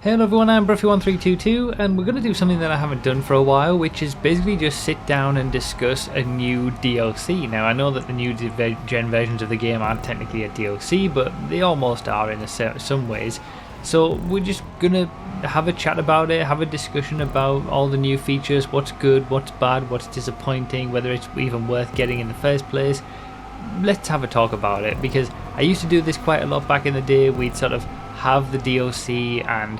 Hello everyone, I'm Bruffy1322 and we're going to do something that I haven't done for a while, which is basically just sit down and discuss a new DLC. Now I know that the new gen versions of the game aren't technically a DLC, but they almost are in some ways. So we're just going to have a chat about it, have a discussion about all the new features, what's good, what's bad, what's disappointing, whether it's even worth getting in the first place. Let's have a talk about it, because I used to do this quite a lot back in the day. We'd sort of have the DLC and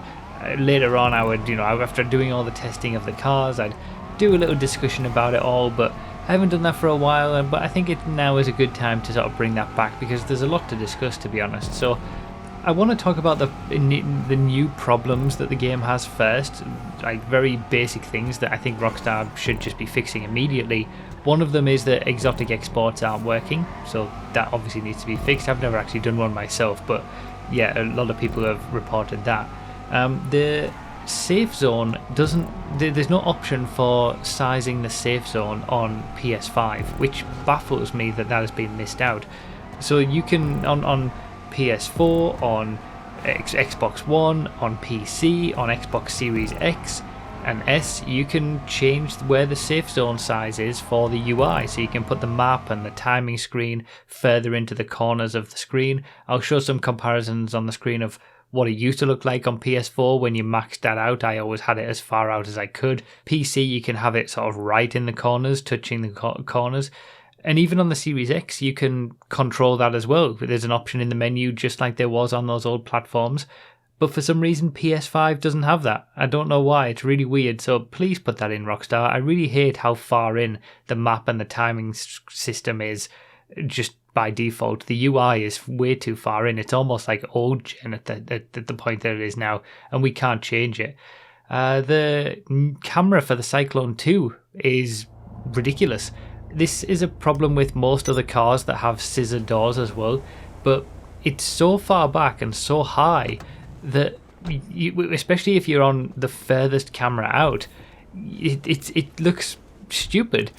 later on I would, after doing all the testing of the cars, I'd do a little discussion about it all, but I haven't done that for a while, but I think now is a good time to sort of bring that back because there's a lot to discuss, to be honest. So I want to talk about the new problems that the game has first, like very basic things that I think Rockstar should just be fixing immediately. One of them is that exotic exports aren't working, so that obviously needs to be fixed. I've never actually done one myself, but yeah, a lot of people have reported that. The safe zone there's no option for sizing the safe zone on PS5, which baffles me that has been missed out. So you can, on PS4, on Xbox One, on PC, on Xbox Series X and S, you can change where the safe zone size is for the UI, so you can put the map and the timing screen further into the corners of the screen. I'll show some comparisons on the screen of what it used to look like on PS4 when you maxed that out. I always had it as far out as I could. PC, you can have it sort of right in the corners, touching the corners. And even on the Series X, you can control that as well. There's an option in the menu just like there was on those old platforms. But for some reason, PS5 doesn't have that. I don't know why. It's really weird. So please put that in, Rockstar. I really hate how far in the map and the timing system is just by default. The UI is way too far in. It's almost like old gen at the point that it is now, and we can't change it. The camera for the Cyclone 2 is ridiculous. This is a problem with most other cars that have scissor doors as well, but it's so far back and so high that especially if you're on the furthest camera out, it looks stupid.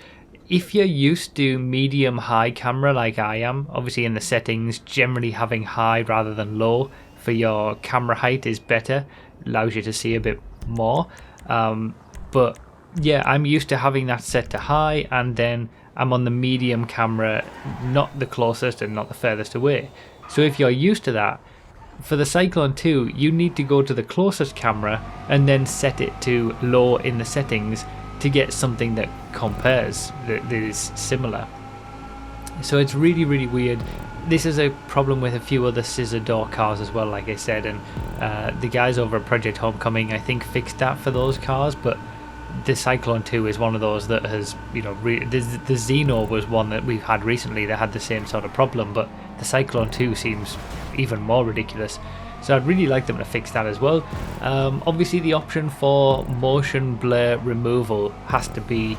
If you're used to medium high camera like I am, obviously in the settings, generally having high rather than low for your camera height is better, allows you to see a bit more. But yeah, I'm used to having that set to high, and then I'm on the medium camera, not the closest and not the furthest away. So if you're used to that, for the Cyclone 2, you need to go to the closest camera and then set it to low in the settings to get something that compares, that is similar. So it's really, really weird. This is a problem with a few other scissor door cars as well, like I said, and the guys over at Project Homecoming, I think, fixed that for those cars, but the Cyclone 2 is one of those that has, the Xeno was one that we've had recently that had the same sort of problem, but the Cyclone 2 seems even more ridiculous. So I'd really like them to fix that as well. Obviously the option for motion blur removal has to be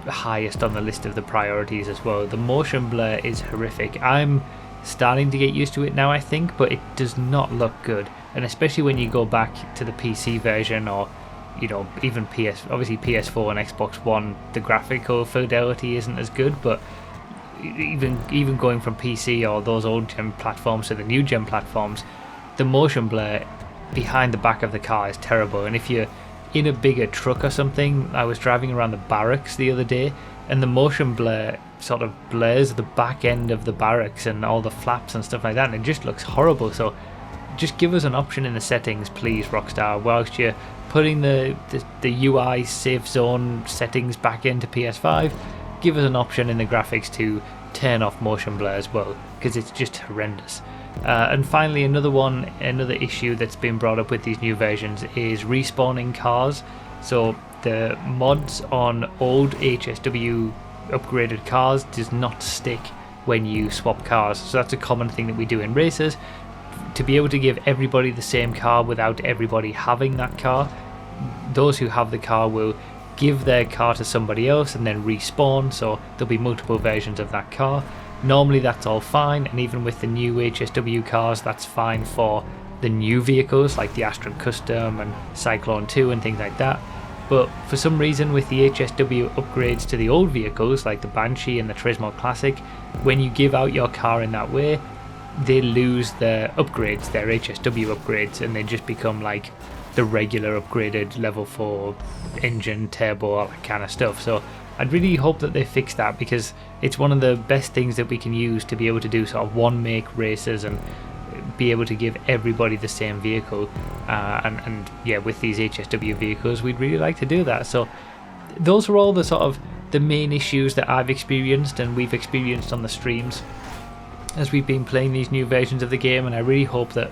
highest on the list of the priorities as well. The motion blur is horrific. I'm starting to get used to it now, I think, but it does not look good. And especially when you go back to the PC version, or even obviously PS4 and Xbox One, the graphical fidelity isn't as good, but even going from PC or those old gen platforms to the new gen platforms, the motion blur behind the back of the car is terrible. And if you're in a bigger truck or something, I was driving around the barracks the other day, and the motion blur sort of blurs the back end of the barracks and all the flaps and stuff like that, and it just looks horrible. So just give us an option in the settings, please, Rockstar, whilst you're putting the UI safe zone settings back into PS5. Give us an option in the graphics to turn off motion blur as well, because it's just horrendous. And finally, another issue that's been brought up with these new versions is respawning cars. So the mods on old HSW upgraded cars does not stick when you swap cars. So that's a common thing that we do in races. To be able to give everybody the same car without everybody having that car, those who have the car will give their car to somebody else and then respawn, so there'll be multiple versions of that car. Normally that's all fine, and even with the new HSW cars, that's fine for the new vehicles like the Astra Custom and Cyclone 2 and things like that. But for some reason, with the HSW upgrades to the old vehicles like the Banshee and the Turismo Classic, when you give out your car in that way, they lose their upgrades, their HSW upgrades, and they just become like the regular upgraded level 4 engine, turbo, all that kind of stuff. So I'd really hope that they fix that, because it's one of the best things that we can use to be able to do sort of one make races and be able to give everybody the same vehicle. And yeah, with these HSW vehicles, we'd really like to do that. So those are all the sort of the main issues that I've experienced and we've experienced on the streams as we've been playing these new versions of the game, and I really hope that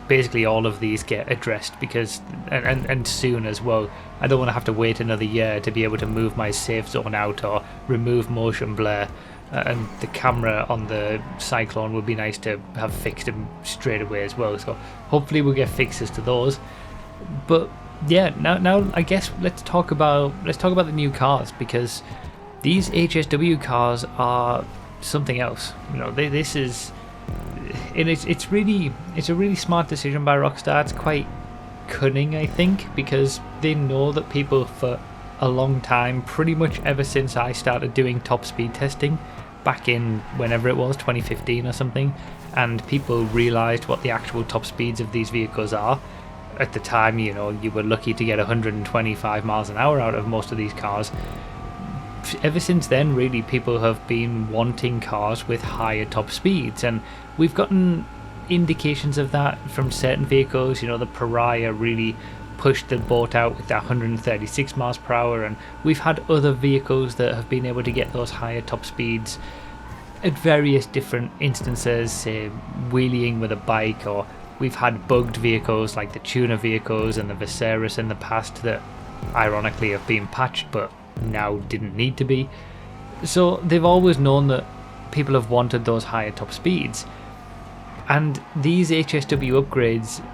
basically all of these get addressed, because and soon as well. I don't want to have to wait another year to be able to move my safe zone out or remove motion blur, and the camera on the Cyclone would be nice to have fixed them straight away as well. So hopefully we'll get fixes to those. But yeah, now I guess let's talk about the new cars, because these HSW cars are something else. You know, this is, and it's a really smart decision by Rockstar. It's quite cunning, I think, because they know that people for a long time, pretty much ever since I started doing top speed testing back in whenever it was, 2015 or something, and people realized what the actual top speeds of these vehicles are. At the time, you know, you were lucky to get 125 miles an hour out of most of these cars. Ever since then, really, people have been wanting cars with higher top speeds, and we've gotten indications of that from certain vehicles. You know, the Pariah really pushed the boat out with that 136 miles per hour, and we've had other vehicles that have been able to get those higher top speeds at various different instances, say wheeling with a bike, or we've had bugged vehicles like the tuner vehicles and the Viserys in the past that ironically have been patched but now didn't need to be. So they've always known that people have wanted those higher top speeds, and these HSW upgrades,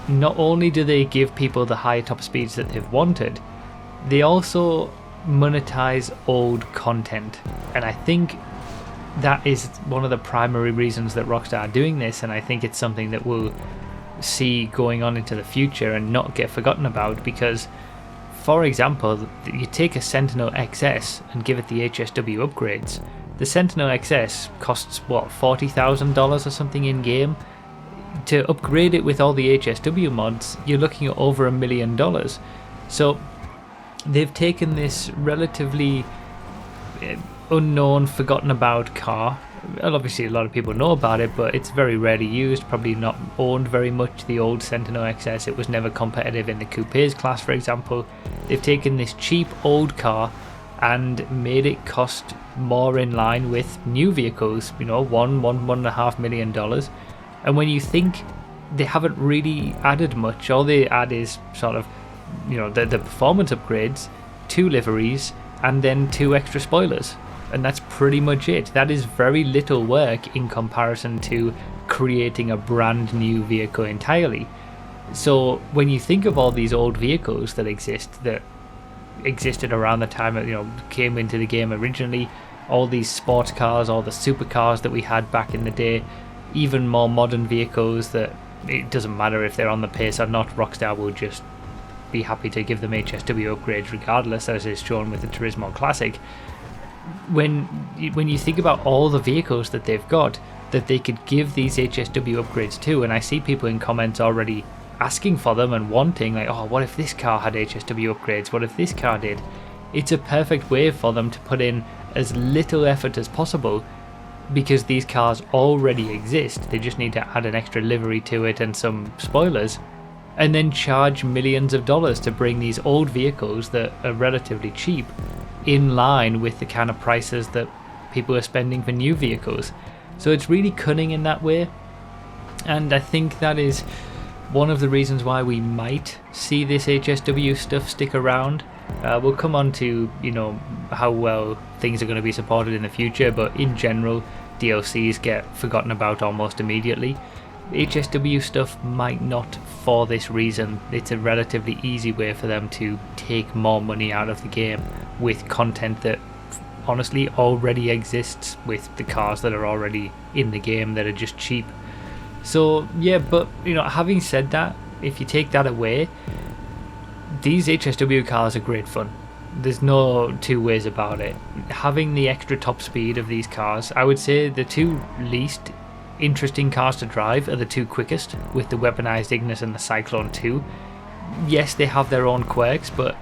not only do they give people the higher top speeds that they've wanted, they also monetize old content. And I think that is one of the primary reasons that Rockstar are doing this, and I think it's something that we'll see going on into the future and not get forgotten about. Because, for example, you take a Sentinel XS and give it the HSW upgrades. The Sentinel XS costs what, $40,000 or something in game. To upgrade it with all the HSW mods, you're looking at over $1 million. So they've taken this relatively unknown, forgotten about car. Well, obviously a lot of people know about it, but it's very rarely used, probably not owned very much. The old Sentinel XS, it was never competitive in the coupes class, for example. They've taken this cheap old car and made it cost more in line with new vehicles, you know, $1.5 million. And when you think they haven't really added much, all they add is sort of, you know, the performance upgrades, 2 liveries, and then 2 extra spoilers. And that's pretty much it. That is very little work in comparison to creating a brand new vehicle entirely. So when you think of all these old vehicles that existed around the time that, you know, came into the game originally, all these sports cars, all the supercars that we had back in the day, even more modern vehicles that it doesn't matter if they're on the pace or not, Rockstar will just be happy to give them HSW upgrades regardless, as is shown with the Turismo Classic. When you think about all the vehicles that they've got that they could give these HSW upgrades to, and I see people in comments already asking for them and wanting, like, oh, what if this car had HSW upgrades, what if this car did? It's a perfect way for them to put in as little effort as possible, because these cars already exist. They just need to add an extra livery to it and some spoilers, and then charge millions of dollars to bring these old vehicles that are relatively cheap in line with the kind of prices that people are spending for new vehicles. So it's really cunning in that way, and I think that is one of the reasons why we might see this HSW stuff stick around. We'll come on to, you know, how well things are going to be supported in the future, but in general, DLCs get forgotten about almost immediately. HSW stuff might not, for this reason. It's a relatively easy way for them to take more money out of the game with content that honestly already exists with the cars that are already in the game that are just cheap. So yeah, but you know, having said that, if you take that away, these HSW cars are great fun. There's no two ways about it. Having the extra top speed of these cars, I would say the 2 least interesting cars to drive are the 2 quickest, with the weaponized Ignis and the Cyclone 2. yes, they have their own quirks, but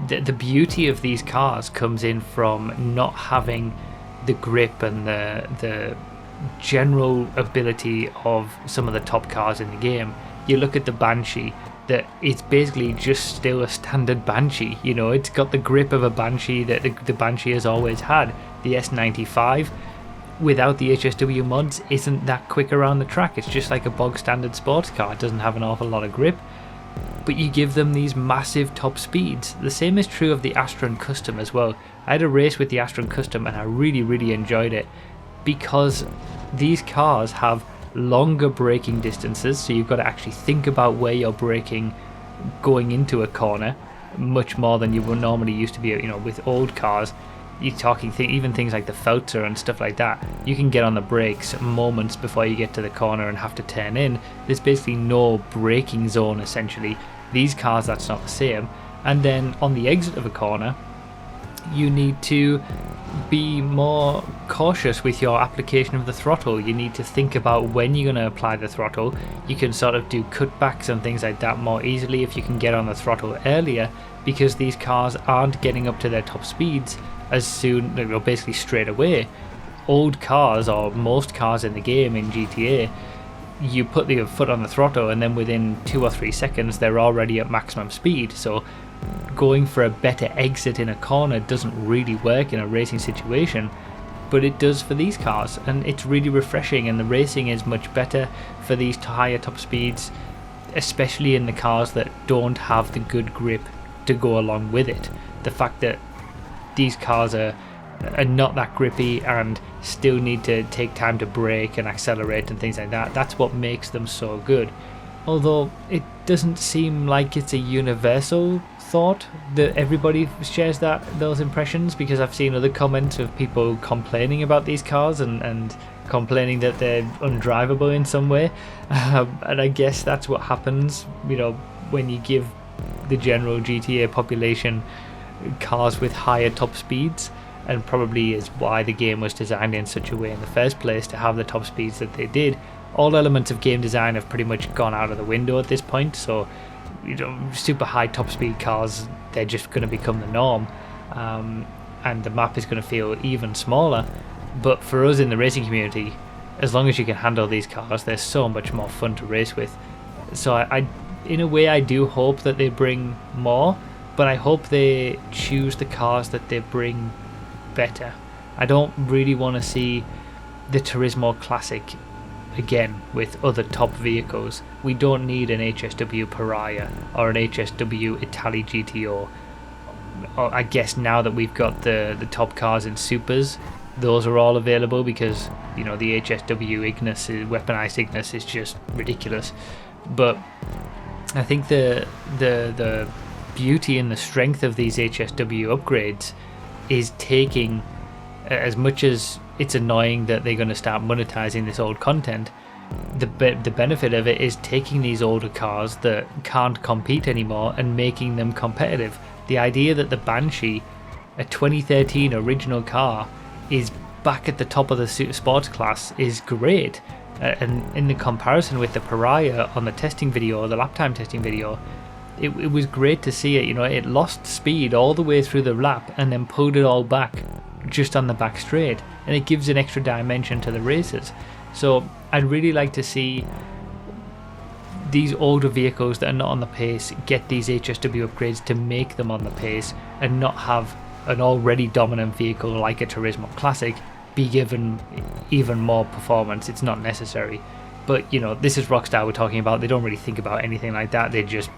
the beauty of these cars comes in from not having the grip and the general ability of some of the top cars in the game. You look at the Banshee, that it's basically just still a standard Banshee. You know, it's got the grip of a Banshee that the Banshee has always had. The S95, without the HSW mods, isn't that quick around the track. It's just like a bog standard sports car. It doesn't have an awful lot of grip, but you give them these massive top speeds. The same is true of the Astron Custom as well. I had a race with the Astron Custom and I really enjoyed it, because these cars have longer braking distances, so you've got to actually think about where you're braking going into a corner much more than you would normally used to be. You know, with old cars, you're talking even things like the Felter and stuff like that, you can get on the brakes moments before you get to the corner and have to turn in. There's basically no braking zone essentially. These cars, that's not the same. And then on the exit of a corner, you need to be more cautious with your application of the throttle. You need to think about when you're going to apply the throttle. You can sort of do cutbacks and things like that more easily if you can get on the throttle earlier, because these cars aren't getting up to their top speeds as soon, you know, basically straight away. Old cars, or most cars in the game in GTA, you put your foot on the throttle and then within 2 or 3 seconds they're already at maximum speed. So going for a better exit in a corner doesn't really work in a racing situation, but it does for these cars, and it's really refreshing, and the racing is much better for these higher top speeds, especially in the cars that don't have the good grip to go along with it. The fact that these cars are not that grippy and still need to take time to brake and accelerate and things like that, that's what makes them so good. Although it doesn't seem like it's a universal thought that everybody shares those impressions, because I've seen other comments of people complaining about these cars and complaining that they're undrivable in some way, and I guess that's what happens, you know, when you give the general GTA population cars with higher top speeds, and probably is why the game was designed in such a way in the first place, to have the top speeds that they did. All elements of game design have pretty much gone out of the window at this point, so you know, super high top speed cars, they're just going to become the norm, and the map is going to feel even smaller. But for us in the racing community, as long as you can handle these cars, they're so much more fun to race with. So I in a way, I do hope that they bring more, but I hope they choose the cars that they bring better. I don't really want to see the Turismo Classic again with other top vehicles. We don't need an HSW Pariah or an HSW Italy GTO. Or I guess now that we've got the top cars in supers, those are all available, because you know the HSW Ignis, weaponized Ignis, is just ridiculous. But I think the beauty and the strength of these HSW upgrades is taking, as much as it's annoying that they're going to start monetizing this old content, the benefit of it is taking these older cars that can't compete anymore and making them competitive. The idea that the Banshee, a 2013 original car, is back at the top of the sports class is great. And in the comparison with the Pariah on the testing video, the lap time testing video, it was great to see it. You know, it lost speed all the way through the lap and then pulled it all back just on the back straight, and it gives an extra dimension to the races. So I'd really like to see these older vehicles that are not on the pace get these HSW upgrades to make them on the pace, and not have an already dominant vehicle like a Turismo Classic be given even more performance. It's not necessary. But you know, this is Rockstar we're talking about. They don't really think about anything like that. They just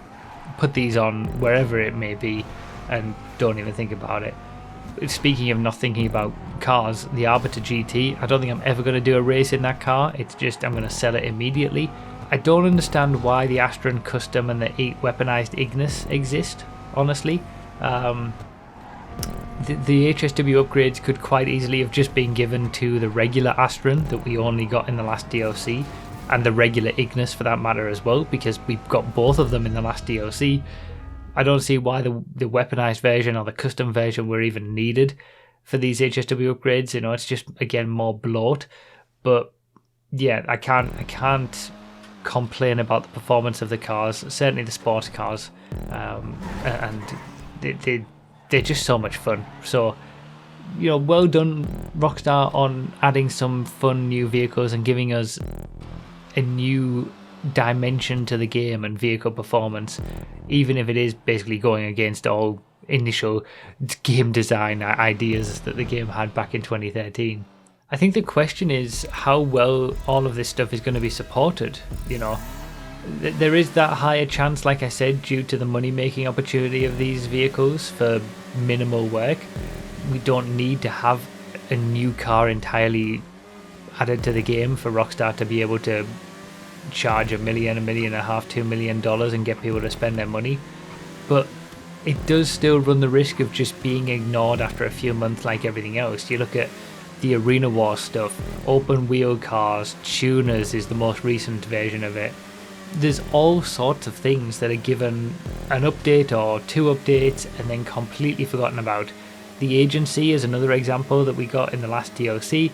put these on wherever it may be and don't even think about it. Speaking of not thinking about cars, the Arbiter GT, I don't think I'm ever going to do a race in that car. It's just, I'm going to sell it immediately. I don't understand why the Astron Custom and the weaponized Ignis exist, honestly. The HSW upgrades could quite easily have just been given to the regular Astron that we only got in the last DLC, and the regular Ignis for that matter as well, because we've got both of them in the last DLC. I don't see why the weaponized version or the custom version were even needed for these HSW upgrades. You know, it's just, again, more bloat. But yeah, I can't complain about the performance of the cars, certainly the sports cars, and they're just so much fun. So, you know, well done Rockstar on adding some fun new vehicles and giving us a new dimension to the game and vehicle performance, even if it is basically going against all initial game design ideas that the game had back in 2013. I think the question is how well all of this stuff is going to be supported. You know, there is that higher chance, like I said, due to the money making opportunity of these vehicles for minimal work. We don't need to have a new car entirely added to the game for Rockstar to be able to charge $1 million, $1.5 million, $2 million and get people to spend their money. But it does still run the risk of just being ignored after a few months like everything else. You look at the Arena War stuff, open wheel cars, tuners is the most recent version of it. There's all sorts of things that are given an update or 2 updates and then completely forgotten about. The Agency is another example that we got in the last DLC.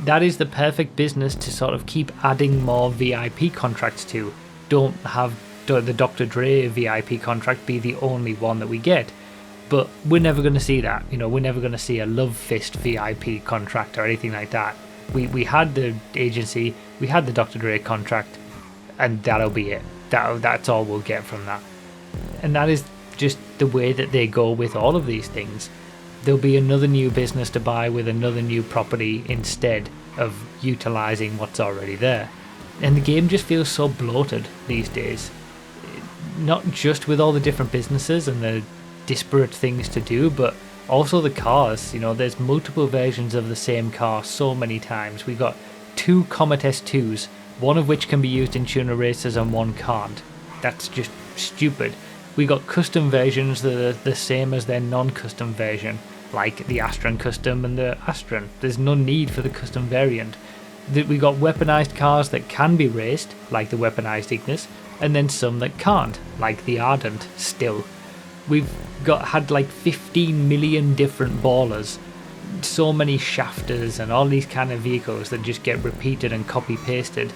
That is the perfect business to sort of keep adding more VIP contracts to. Don't have the Dr. Dre VIP contract be the only one that we get. But we're never going to see that. You know, we're never going to see a Love Fist VIP contract or anything like that. We had the Agency, we had the Dr. Dre contract, and that'll be it. That's all we'll get from that. And that is just the way that they go with all of these things. There'll be another new business to buy with another new property instead of utilising what's already there. And the game just feels so bloated these days. Not just with all the different businesses and the disparate things to do, but also the cars. You know, there's multiple versions of the same car so many times. We got 2 Comet S2s, one of which can be used in tuner races and one can't. That's just stupid. We got custom versions that are the same as their non-custom version, like the Astron Custom and the Astron. There's no need for the custom variant. We got weaponized cars that can be raced, like the weaponized Ignis, and then some that can't, like the Ardent still. We've had like 15 million different ballers, so many shafters and all these kind of vehicles that just get repeated and copy pasted.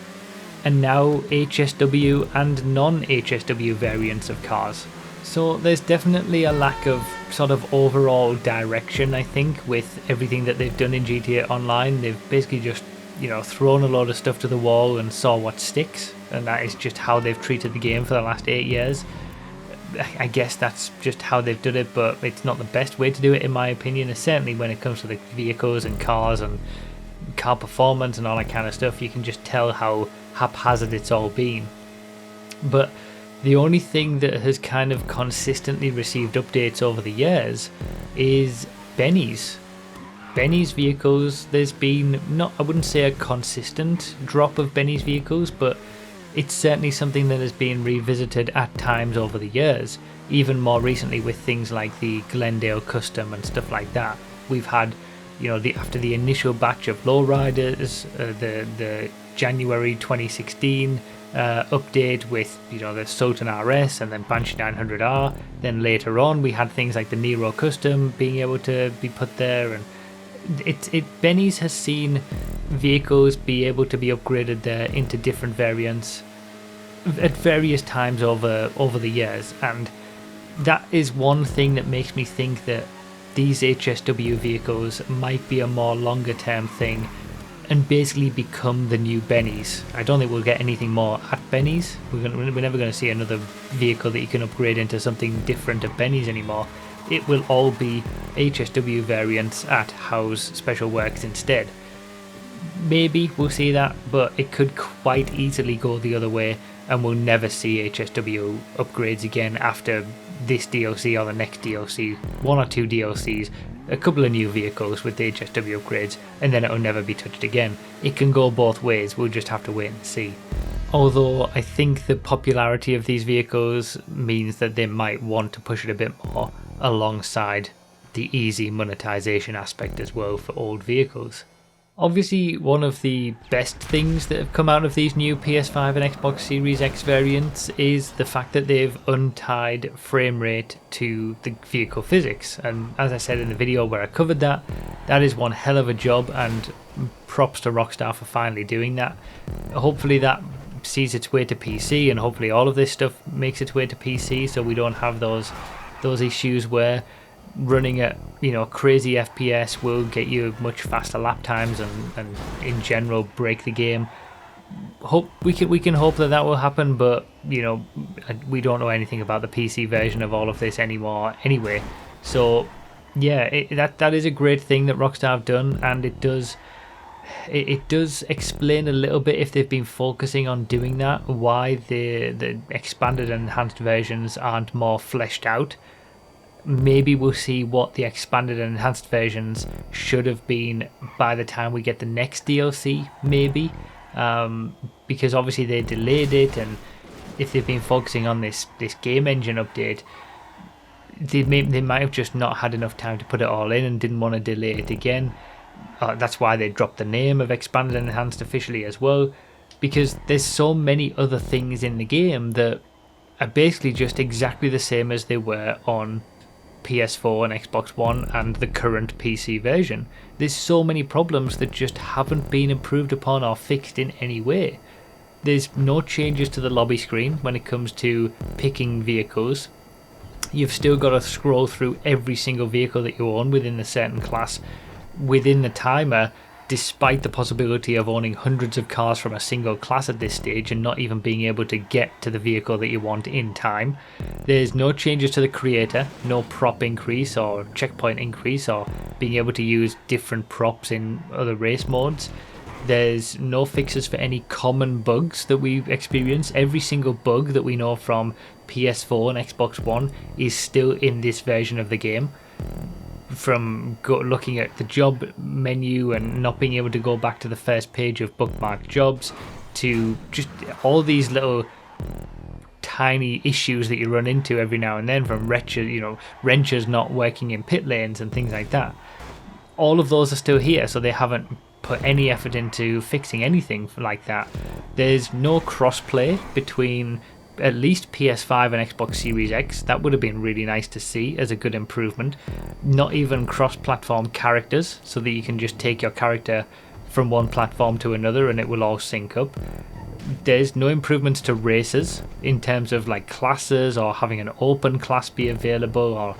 And now HSW and non-HSW variants of cars. So there's definitely a lack of sort of overall direction, I think, with everything that they've done in GTA Online. They've basically just, you know, thrown a load of stuff to the wall and saw what sticks, and that is just how they've treated the game for the last 8 years. I guess that's just how they've done it, but it's not the best way to do it in my opinion. And certainly when it comes to the vehicles and cars and car performance and all that kind of stuff, you can just tell how haphazard it's all been. But the only thing that has kind of consistently received updates over the years is Benny's. Benny's vehicles, there's been, not, I wouldn't say a consistent drop of Benny's vehicles, but it's certainly something that has been revisited at times over the years, even more recently with things like the Glendale Custom and stuff like that. We've had, you know, after the initial batch of lowriders, the January 2016 update with, you know, the Sultan RS and then Banshee 900R. Then later on we had things like the Nero Custom being able to be put there, and Benny's has seen vehicles be able to be upgraded there into different variants at various times over the years, and that is one thing that makes me think that these HSW vehicles might be a more longer term thing and basically become the new Benny's. I don't think we'll get anything more at Benny's. We're never going to see another vehicle that you can upgrade into something different at Benny's anymore. It will all be HSW variants at Howe's Special Works instead. Maybe we'll see that, but it could quite easily go the other way and we'll never see HSW upgrades again after this DLC or the next DLC, 1 or 2 DLCs, a couple of new vehicles with the HSW upgrades, and then it'll never be touched again. It can go both ways, we'll just have to wait and see. Although I think the popularity of these vehicles means that they might want to push it a bit more alongside the easy monetization aspect as well for old vehicles. Obviously, one of the best things that have come out of these new PS5 and Xbox Series X variants is the fact that they've untied frame rate to the vehicle physics. And as I said in the video where I covered that, that is one hell of a job, and props to Rockstar for finally doing that. Hopefully that sees its way to PC, and hopefully all of this stuff makes its way to PC, so we don't have those issues where running at crazy FPS will get you much faster lap times and in general break the game. We can hope that will happen, but we don't know anything about the PC version of all of this anymore anyway. So yeah, that is a great thing that Rockstar have done, and it does explain a little bit, if they've been focusing on doing that, why the expanded and enhanced versions aren't more fleshed out. Maybe we'll see what the expanded and enhanced versions should have been by the time we get the next DLC, maybe. Because obviously they delayed it, and if they've been focusing on this game engine update, they might have just not had enough time to put it all in and didn't want to delay it again. That's why they dropped the name of expanded and enhanced officially as well, because there's so many other things in the game that are basically just exactly the same as they were on PS4 and Xbox One and the current PC version. There's so many problems that just haven't been improved upon or fixed in any way. There's no changes to the lobby screen when it comes to picking vehicles. You've still got to scroll through every single vehicle that you own within a certain class within the timer, despite the possibility of owning hundreds of cars from a single class at this stage and not even being able to get to the vehicle that you want in time. There's no changes to the creator, no prop increase or checkpoint increase or being able to use different props in other race modes. There's no fixes for any common bugs that we experience. Every single bug that we know from PS4 and Xbox One is still in this version of the game. From looking at the job menu and not being able to go back to the first page of bookmarked jobs, to just all these little tiny issues that you run into every now and then, from wrenches not working in pit lanes and things like that. All of those are still here, so they haven't put any effort into fixing anything like that. There's no crossplay between at least PS5 and Xbox Series X. That would have been really nice to see as a good improvement. Not even cross-platform characters, so that you can just take your character from one platform to another and it will all sync up. There's no improvements to races in terms of like classes or having an open class be available, or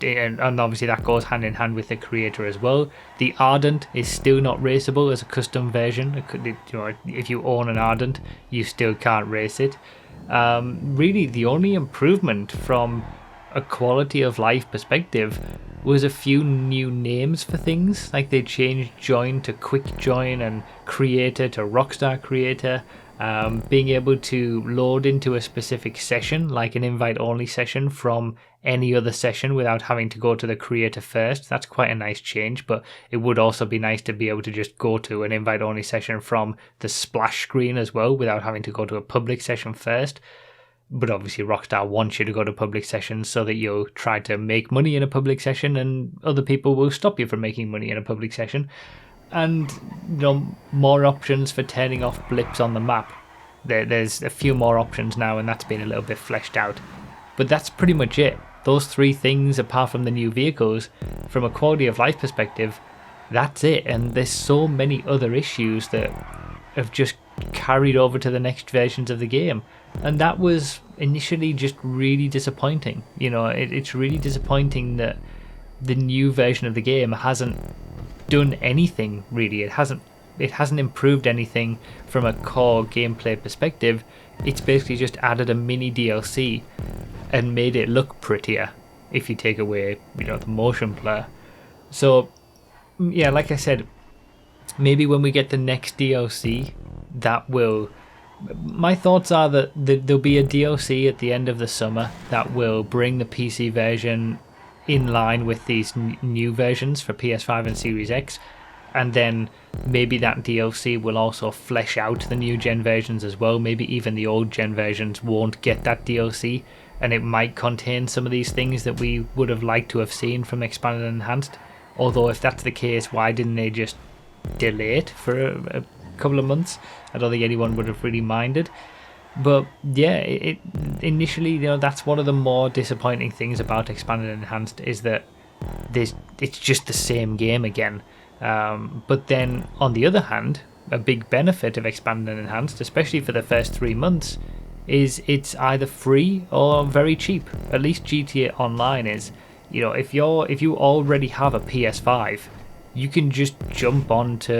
and obviously that goes hand in hand with the creator as well. The Ardent is still not raceable as a custom version. If you own an Ardent, you still can't race it. Really the only improvement from a quality of life perspective was a few new names for things, like they changed join to quick join and creator to rockstar creator. Being able to load into a specific session, like an invite only session, from any other session without having to go to the creator first. That's quite a nice change, but it would also be nice to be able to just go to an invite only session from the splash screen as well without having to go to a public session first. But obviously Rockstar wants you to go to public sessions so that you'll try to make money in a public session, and other people will stop you from making money in a public session. And more options for turning off blips on the map. There's a few more options now, and that's been a little bit fleshed out. But that's pretty much it. Those three things, apart from the new vehicles, from a quality of life perspective, that's it. And there's so many other issues that have just carried over to the next versions of the game. And that was initially just really disappointing. It's really disappointing that the new version of the game hasn't done anything really. It hasn't improved anything from a core gameplay perspective. It's basically just added a mini DLC and made it look prettier if you take away the motion blur. So yeah, like I said, maybe when we get the next DLC, that will... My thoughts are that there'll be a DLC at the end of the summer that will bring the PC version in line with these new versions for PS5 and Series X, and then maybe that DLC will also flesh out the new gen versions as well. Maybe even the old gen versions won't get that DLC, and it might contain some of these things that we would have liked to have seen from Expanded and Enhanced. Although if that's the case, why didn't they just delay it for a couple of months? I don't think anyone would have really minded. But yeah, initially, that's one of the more disappointing things about Expanded and Enhanced, is that it's just the same game again. But then, on the other hand, a big benefit of expanded and enhanced, especially for the first 3 months, is it's either free or very cheap. At least GTA Online is. You know, if you already have a PS5, you can just jump onto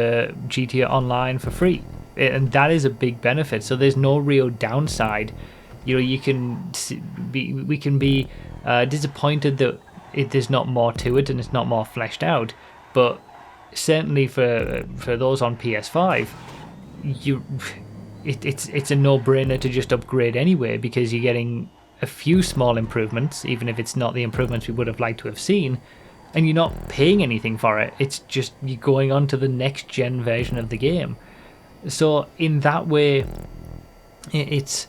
GTA Online for free, and that is a big benefit. So there's no real downside. You know, we can be disappointed that there's not more to it and it's not more fleshed out, but certainly for those on PS5, it's a no-brainer to just upgrade anyway, because you're getting a few small improvements, even if it's not the improvements we would have liked to have seen, and you're not paying anything for it. It's just you're going on to the next gen version of the game. So in that way, it's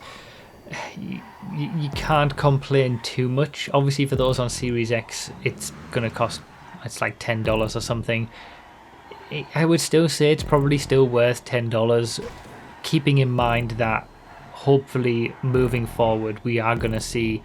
you can't complain too much. Obviously, for those on Series X, it's gonna cost, it's like $10 or something. I would still say it's probably still worth $10, keeping in mind that hopefully moving forward we are going to see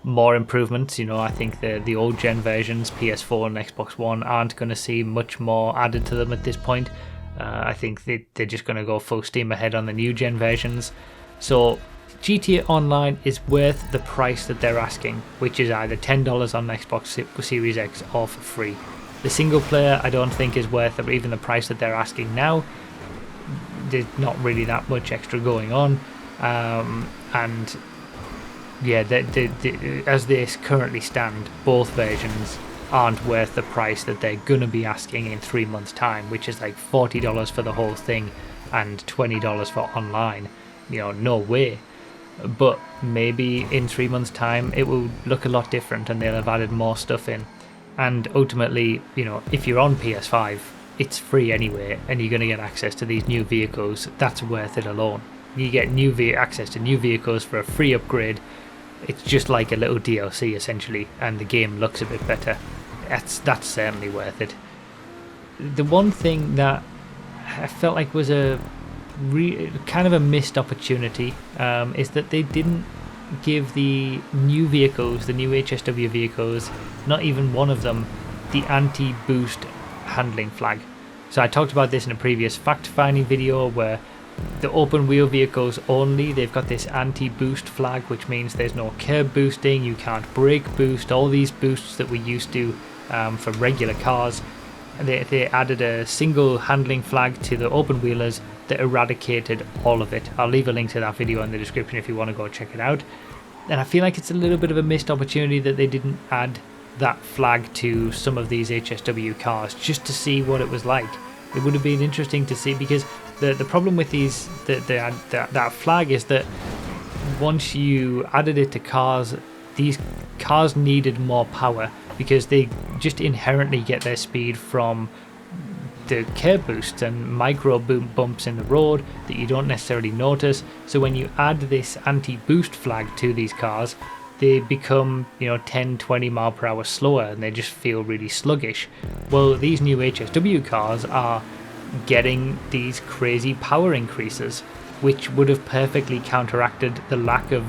more improvements. You know, I think the old gen versions, PS4 and Xbox One, aren't going to see much more added to them at this point. I think they're just going to go full steam ahead on the new gen versions. So GTA Online is worth the price that they're asking, which is either $10 on Xbox Series X or for free. The single player I don't think is worth even the price that they're asking now. There's not really that much extra going on, and yeah, as they currently stand, both versions aren't worth the price that they're gonna be asking in 3 months' time, which is like $40 for the whole thing and $20 for online. You know, no way. But maybe in 3 months' time it will look a lot different and they'll have added more stuff in. And ultimately, you know, if you're on PS5, it's free anyway, and you're going to get access to these new vehicles. That's worth it alone. You get access to new vehicles for a free upgrade. It's just like a little DLC essentially, and the game looks a bit better. That's certainly worth it. The one thing that I felt like was kind of a missed opportunity is that they didn't give the new vehicles, the new HSW vehicles, not even one of them, the anti-boost handling flag. So I talked about this in a previous fact-finding video where the open wheel vehicles only, they've got this anti-boost flag, which means there's no curb boosting, you can't brake boost, all these boosts that we used to for regular cars. They added a single handling flag to the open wheelers that eradicated all of it. I'll leave a link to that video in the description if you want to go check it out. And I feel like it's a little bit of a missed opportunity that they didn't add that flag to some of these HSW cars just to see what it was like. It would have been interesting to see, because the problem with these that flag is that once you added it to cars, these cars needed more power because they just inherently get their speed from the curb boosts and micro bumps in the road that you don't necessarily notice. So when you add this anti-boost flag to these cars, they become, you know, 10-20 mile per hour slower, and they just feel really sluggish. Well, these new HSW cars are getting these crazy power increases, which would have perfectly counteracted the lack of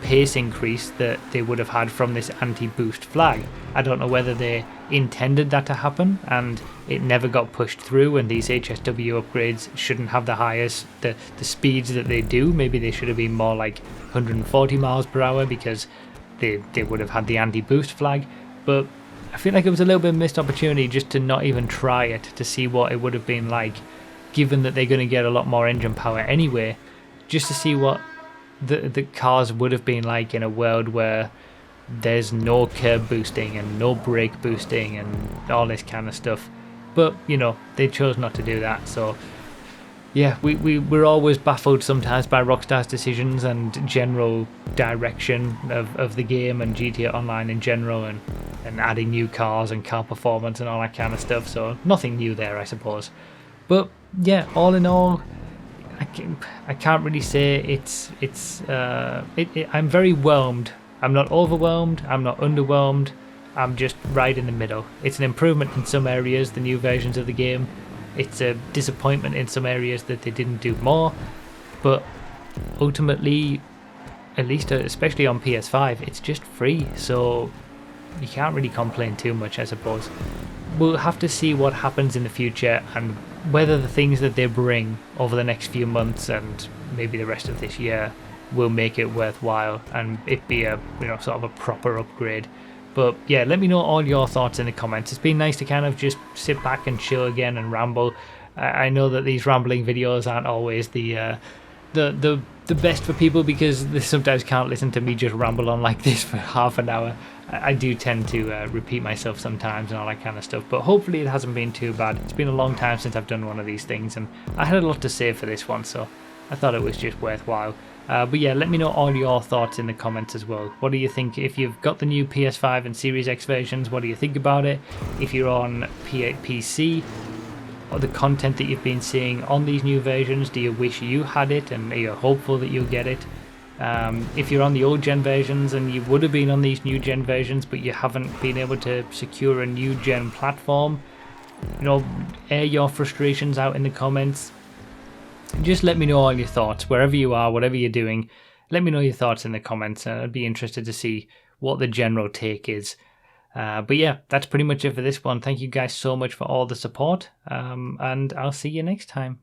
pace increase that they would have had from this anti-boost flag. I don't know whether they intended that to happen and it never got pushed through, and these HSW upgrades shouldn't have the speeds that they do. Maybe they should have been more like 140 miles per hour because they would have had the anti-boost flag. But I feel like it was a little bit of a missed opportunity just to not even try it, to see what it would have been like, given that they're going to get a lot more engine power anyway, just to see what the cars would have been like in a world where there's no curb boosting and no brake boosting and all this kind of stuff. But, you know, they chose not to do that. So yeah, we're always baffled sometimes by Rockstar's decisions and general direction of the game and GTA Online in general, and adding new cars and car performance and all that kind of stuff. So nothing new there, I suppose. But yeah, all in all, I can't really say I'm very whelmed. I'm not overwhelmed, I'm not underwhelmed, I'm just right in the middle. It's an improvement in some areas, the new versions of the game. It's a disappointment in some areas that they didn't do more, but ultimately, at least especially on PS5, it's just free. So you can't really complain too much, I suppose. We'll have to see what happens in the future and whether the things that they bring over the next few months and maybe the rest of this year will make it worthwhile and it be a, you know, sort of a proper upgrade. But yeah, let me know all your thoughts in the comments. It's been nice to kind of just sit back and chill again and ramble. I know that these rambling videos aren't always the best for people because they sometimes can't listen to me just ramble on like this for half an hour. I do tend to repeat myself sometimes and all that kind of stuff, but hopefully it hasn't been too bad. It's been a long time since I've done one of these things and I had a lot to say for this one, so I thought it was just worthwhile. But yeah, let me know all your thoughts in the comments as well. What do you think? If you've got the new PS5 and Series X versions, what do you think about it? If you're on PC, or the content that you've been seeing on these new versions, do you wish you had it and are you hopeful that you'll get it? If you're on the old gen versions and you would have been on these new gen versions but you haven't been able to secure a new gen platform, you know, air your frustrations out in the comments. Just let me know all your thoughts wherever you are, whatever you're doing. Let me know your thoughts in the comments and I'd be interested to see what the general take is. But yeah, that's pretty much it for this one. Thank you guys so much for all the support, and I'll see you next time.